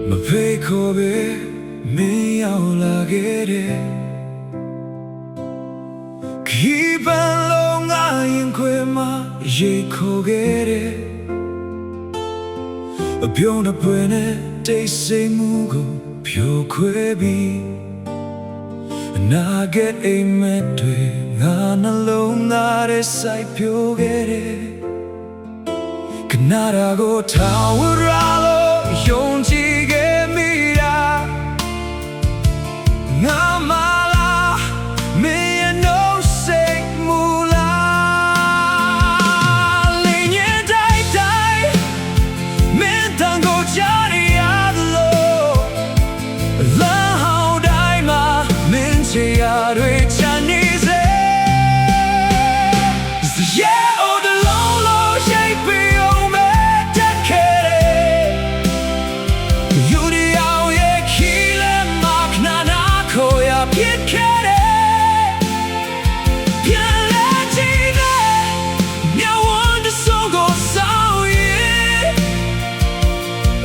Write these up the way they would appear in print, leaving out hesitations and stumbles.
မဖိတ်ခေါ်ပဲမင်းရောက်လာခဲ့တယ်ခီးပန်းလုံးငါရင်ခွေမှာရေခိုခဲ့တယ်အပြုံးတစ်ပွင့်နဲ့တိတ်ဆိတ်မှုကိုဖြိုခွဲပြီးအနာဂတ်အိမ်မက်တွေငါနှလုံးသားထဲစိုက်ပျိုးခဲ့တယ်ခဏတာကိုထာဝရလို့ယုံကြည်ခဲ့မိတာငါမလားမင်းရဲ့နှုတ်ဆက်မှုလားလင်းရဲ့တိုင်းတိုင်းမင်းတန်ကိုကြားရလို့လမ်းဟောင်းတိုင်းမှာမင်းချီရာတွေချမ်းနေစေ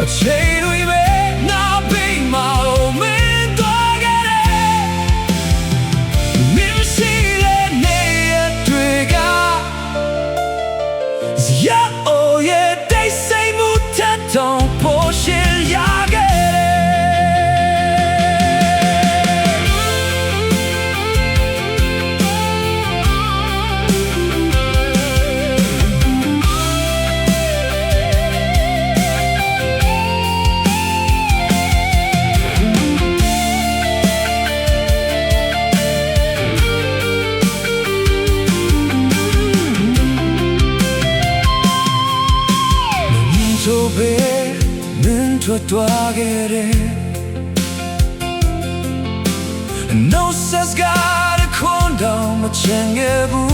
အချိန်တွေပဲငါပိတ်မအောင်မင်းသွားခဲ့တယ်မင်းရှိတဲ့နေရာတွေကဇယားအိုရဲ့တိတ်ဆိတ်မှုထက်တောင်ပိုရှင်ရခဲ့ဆိုပဲမင်းထွက်သွားခဲ့တယ်No says God a condom a chengebu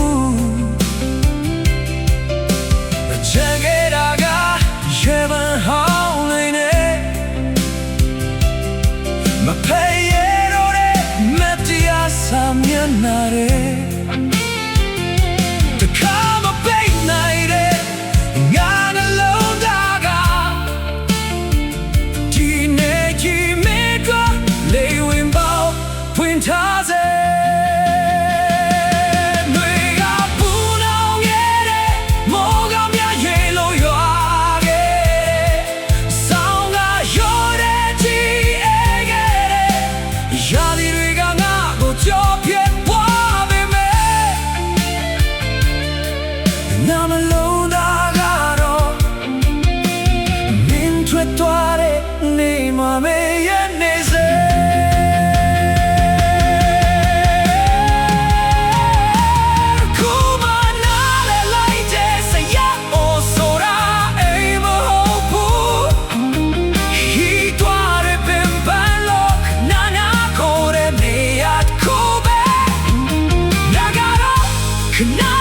a chengeraga yevan howling ma payero de metia samyanare the come a big night I'm alone, I got all. Min twetuare nei mame yenese. Kuma nale laite se ya o sora ei mo hopu. Hi tuare pembalok nana kore me at kube. Nagaro kana.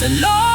The Lord